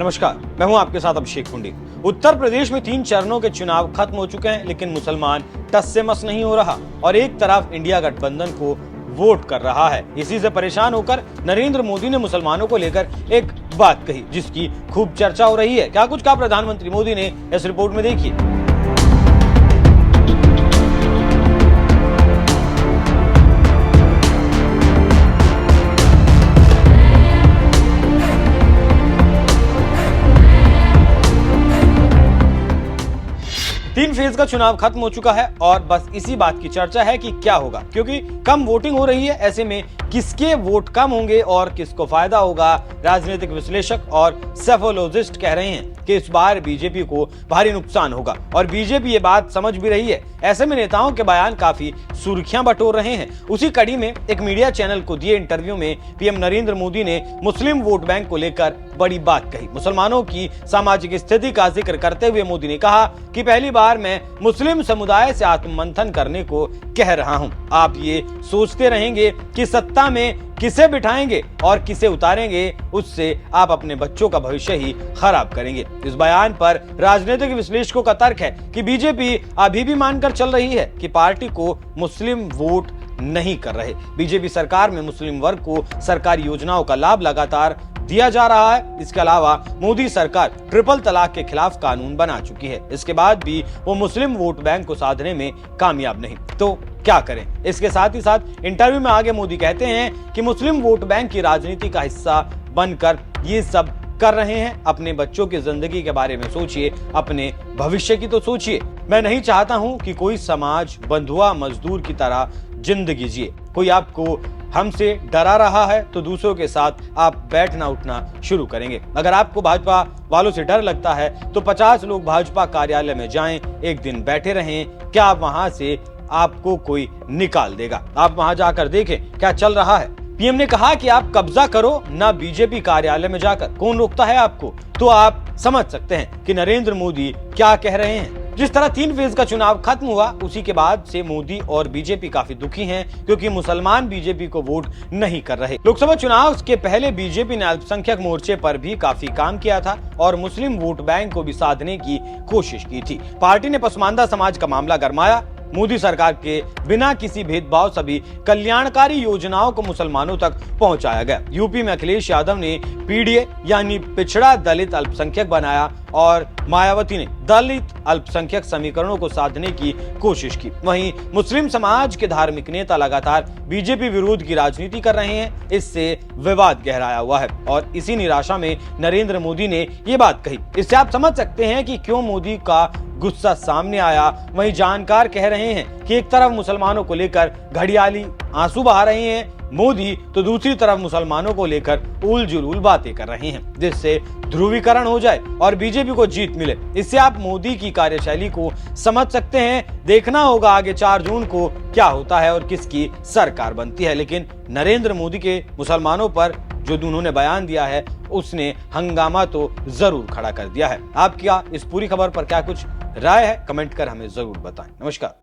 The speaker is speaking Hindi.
नमस्कार, मैं हूं आपके साथ अभिषेक कुंडी। उत्तर प्रदेश में 3 चरणों के चुनाव खत्म हो चुके हैं, लेकिन मुसलमान टस से मस नहीं हो रहा और एक तरफ इंडिया गठबंधन को वोट कर रहा है। इसी से परेशान होकर नरेंद्र मोदी ने मुसलमानों को लेकर एक बात कही, जिसकी खूब चर्चा हो रही है। क्या कुछ कहा प्रधानमंत्री मोदी ने, इस रिपोर्ट में देखिए। तीन फेज का चुनाव खत्म हो चुका है और बस इसी बात की चर्चा है कि क्या होगा, क्योंकि कम वोटिंग हो रही है। ऐसे में किसके वोट कम होंगे और किसको फायदा होगा। राजनीतिक विश्लेषक और सेफोलॉजिस्ट कह रहे हैं कि इस बार बीजेपी को भारी नुकसान होगा और बीजेपी ये बात समझ भी रही है। ऐसे में नेताओं के बयान काफी सुर्खियां बटोर रहे हैं। उसी कड़ी में एक मीडिया चैनल को दिए इंटरव्यू में पीएम नरेंद्र मोदी ने मुस्लिम वोट बैंक को लेकर बड़ी बात कही। मुसलमानों की सामाजिक स्थिति का जिक्र करते हुए मोदी ने कहा कि पहली बार मैं मुस्लिम समुदाय से आत्ममंथन करने को कह रहा हूं। आप ये सोचते रहेंगे कि सत्ता में किसे बिठाएंगे और किसे उतारेंगे, उससे आप अपने बच्चों का भविष्य ही खराब करेंगे। इस बयान पर राजनीतिक विश्लेषकों का तर्क है कि बीजेपी अभी भी मानकर चल रही है कि पार्टी को मुस्लिम वोट नहीं कर रहे। बीजेपी सरकार में मुस्लिम वर्ग को सरकारी योजनाओं का लाभ लगातार दिया जा रहा है। इसके अलावा मोदी सरकार ट्रिपल तलाक के खिलाफ कानून बना चुकी है। इसके बाद भी वो मुस्लिम वोट बैंक को साधने में कामयाब नहीं, तो क्या करें। इसके साथ ही साथ इंटरव्यू में आगे मोदी कहते हैं कि मुस्लिम वोट बैंक की राजनीति का हिस्सा बनकर ये सब कर रहे हैं। अपने बच्चों की जिंदगी के बारे में सोचिए, अपने भविष्य की तो सोचिए। मैं नहीं चाहता हूं कि कोई समाज बंधुआ मजदूर की तरह जिंदगी जिए। कोई आपको हमसे डरा रहा है तो दूसरों के साथ आप बैठना उठना शुरू करेंगे। अगर आपको भाजपा वालों से डर लगता है तो 50 लोग भाजपा कार्यालय में जाएं, एक दिन बैठे रहें। क्या आप वहां से आपको कोई निकाल देगा? आप वहां जाकर देखें क्या चल रहा है। पीएम ने कहा कि आप कब्जा करो ना बीजेपी कार्यालय में जाकर, कौन रोकता है आपको? तो आप समझ सकते हैं कि नरेंद्र मोदी क्या कह रहे हैं। जिस तरह 3 फेज का चुनाव खत्म हुआ, उसी के बाद से मोदी और बीजेपी काफी दुखी हैं, क्योंकि मुसलमान बीजेपी को वोट नहीं कर रहे। लोकसभा चुनाव के पहले बीजेपी ने अल्पसंख्यक मोर्चे पर भी काफी काम किया था और मुस्लिम वोट बैंक को भी साधने की कोशिश की थी। पार्टी ने पसमानदा समाज का मामला गरमाया। मोदी सरकार के बिना किसी भेदभाव सभी कल्याणकारी योजनाओं को मुसलमानों तक पहुंचाया गया। यूपी में अखिलेश यादव ने पीडीए यानी पिछड़ा दलित अल्पसंख्यक बनाया और मायावती ने दलित अल्पसंख्यक समीकरणों को साधने की कोशिश की। वहीं मुस्लिम समाज के धार्मिक नेता लगातार बीजेपी विरोध की राजनीति कर रहे हैं। इससे विवाद गहराया हुआ है और इसी निराशा में नरेंद्र मोदी ने ये बात कही। इससे आप समझ सकते हैं कि क्यों मोदी का गुस्सा सामने आया। वहीं जानकार कह रहे हैं कि एक तरफ मुसलमानों को लेकर घड़ियाली आंसू बहा रहे हैं मोदी, तो दूसरी तरफ मुसलमानों को लेकर उल जुलूल बातें कर रहे हैं, जिससे ध्रुवीकरण हो जाए और बीजेपी को जीत मिले। इससे आप मोदी की कार्यशैली को समझ सकते हैं। देखना होगा आगे 4 जून को क्या होता है और किसकी सरकार बनती है। लेकिन नरेंद्र मोदी के मुसलमानों पर जो उन्होंने बयान दिया है, उसने हंगामा तो जरूर खड़ा कर दिया है। आपकी इस पूरी खबर पर क्या कुछ राय है, कमेंट कर हमें जरूर बताएं। नमस्कार।